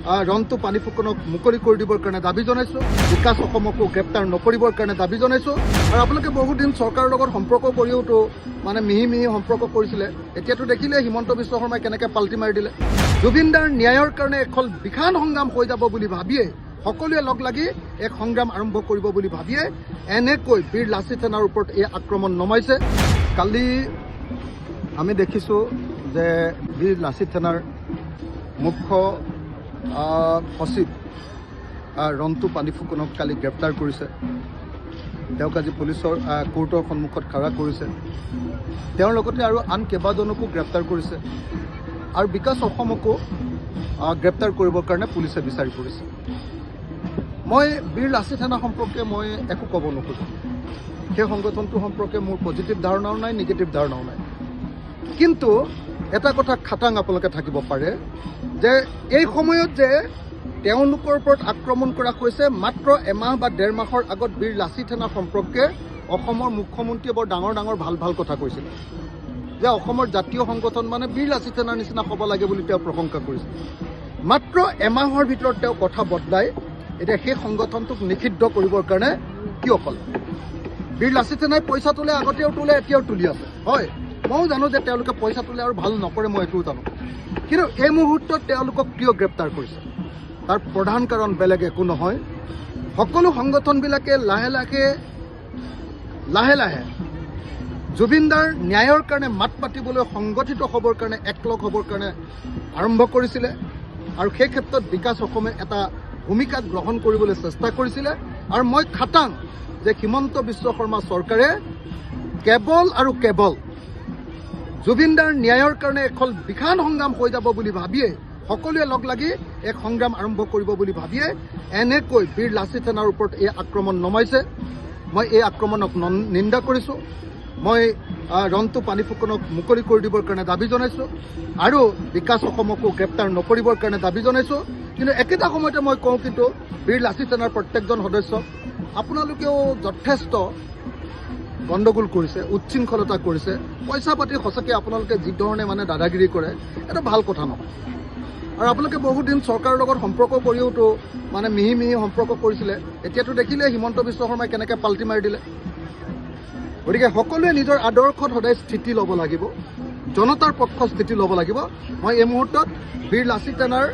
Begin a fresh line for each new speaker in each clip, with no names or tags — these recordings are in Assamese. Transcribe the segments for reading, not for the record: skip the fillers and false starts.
ৰন্তু পানী ফুকনক মুকলি কৰি দিবৰ কাৰণে দাবী জনাইছোঁ। বিকাশ অসমকো গ্ৰেপ্তাৰ নকৰিবৰ কাৰণে দাবী জনাইছোঁ। আৰু আপোনালোকে বহুদিন চৰকাৰৰ লগত সম্পৰ্ক কৰিওতো মিহি সম্পৰ্ক কৰিছিলে। এতিয়াতো দেখিলে হিমন্ত বিশ্ব শৰ্মাই কেনেকৈ পাল্টি মাৰি দিলে। জুবিন দাৰ ন্যায়ৰ কাৰণে এখন বিশাল সংগ্ৰাম হৈ যাব বুলি ভাবিয়ে সকলোৱে লগ লাগি এক সংগ্ৰাম আৰম্ভ কৰিব বুলি ভাবিয়ে এনেকৈ বীৰ লাচিত সেনাৰ ওপৰত এই আক্ৰমণ নমাইছে। কালি আমি দেখিছোঁ যে বীৰ লাচিত সেনাৰ মুখ্য সচিব ৰন্তু পানী ফুকনক কালি গ্ৰেপ্তাৰ কৰিছে। তেওঁক আজি পুলিচৰ কোৰ্টৰ সন্মুখত খাৰা কৰিছে। তেওঁৰ লগতে আৰু আন কেইবাজনকো গ্ৰেপ্তাৰ কৰিছে আৰু বিকাশ অসমকো গ্ৰেপ্তাৰ কৰিবৰ কাৰণে পুলিচে বিচাৰি ফুৰিছে। মই বীৰ লাচিত সেনা সম্পৰ্কে মই একো ক'ব নোখোজোঁ। সেই সংগঠনটো সম্পৰ্কে মোৰ পজিটিভ ধাৰণাও নাই, নিগেটিভ ধাৰণাও নাই। কিন্তু এটা কথা খাটাং আপোনালোকে থাকিব পাৰে যে এই সময়ত যে তেওঁলোকৰ ওপৰত আক্ৰমণ কৰা হৈছে, মাত্ৰ এমাহ বা 1.5 মাহৰ আগত বীৰ লাচিত সেনা সম্পৰ্কে অসমৰ মুখ্যমন্ত্ৰীয়ে বৰ ডাঙৰ ভাল কথা কৈছিল যে অসমৰ জাতীয় সংগঠন মানে বীৰ লাচিত সেনাৰ নিচিনা হ'ব লাগে বুলি তেওঁ প্ৰশংসা কৰিছিল। মাত্ৰ এমাহৰ ভিতৰত তেওঁ কথা বদলাই এতিয়া সেই সংগঠনটোক নিষিদ্ধ কৰিবৰ কাৰণে কিয় ক'লে? বীৰ লাচিত সেনাই পইচা তোলে, আগতেও তোলে, এতিয়াও তুলি আছে। হয়, ময়ো জানো যে তেওঁলোকে পইচা তোলে আৰু ভাল নকৰে, মই এইটোও জানো। কিন্তু এই মুহূৰ্তত তেওঁলোকক কিয় গ্ৰেপ্তাৰ কৰিছে তাৰ প্ৰধান কাৰণ বেলেগ একো নহয়। সকলো সংগঠনবিলাকে লাহে লাহে জুবিন দাৰ ন্যায়ৰ কাৰণে মাত পাতিবলৈ সংগঠিত হ'বৰ কাৰণে একলগ হ'বৰ কাৰণে আৰম্ভ কৰিছিলে। আৰু সেই ক্ষেত্ৰত বিকাশ অসমে এটা ভূমিকা গ্ৰহণ কৰিবলৈ চেষ্টা কৰিছিলে। আৰু মই খাটাং যে হিমন্ত বিশ্ব শৰ্মা চৰকাৰে কেৱল আৰু কেৱল জুবিন দাৰ ন্যায়ৰ কাৰণে এখন বিশাল সংগ্ৰাম হৈ যাব বুলি ভাবিয়ে সকলোৱে লগ লাগি এক সংগ্ৰাম আৰম্ভ কৰিব বুলি ভাবিয়ে এনেকৈ বীৰ লাচিত সেনাৰ ওপৰত এই আক্ৰমণ নমাইছে। মই এই আক্ৰমণক নিন্দা কৰিছোঁ। মই ৰন্তু পানী ফুকনক মুকলি কৰি দিবৰ কাৰণে দাবী জনাইছোঁ আৰু বিকাশ অসমকো গ্ৰেপ্তাৰ নকৰিবৰ কাৰণে দাবী জনাইছোঁ। কিন্তু একেটা সময়তে মই কওঁ, কিন্তু বীৰ লাচিত সেনাৰ প্ৰত্যেকজন সদস্য আপোনালোকেও যথেষ্ট গণ্ডগোল কৰিছে, উচ্ছৃংখলতা কৰিছে, পইচা পাতি সঁচাকৈ আপোনালোকে যিধৰণে দাদাগিৰি কৰে, এইটো ভাল কথা নহয়। আৰু আপোনালোকে বহুদিন চৰকাৰৰ লগত সম্পৰ্ক কৰিওতো মিহি সম্পৰ্ক কৰিছিলে। এতিয়াতো দেখিলে হিমন্ত বিশ্ব শৰ্মাই কেনেকৈ পাল্টি মাৰি দিলে। গতিকে সকলোৱে নিজৰ আদৰ্শত সদায় স্থিতি ল'ব লাগিব, জনতাৰ পক্ষ স্থিতি ল'ব লাগিব। মই এই মুহূৰ্তত বীৰ লাচিত সেনাৰ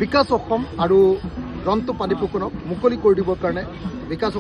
বিকাশ অসম আৰু ৰন্তু পানী ফুকনক মুকলি কৰি দিবৰ কাৰণে বিকাশ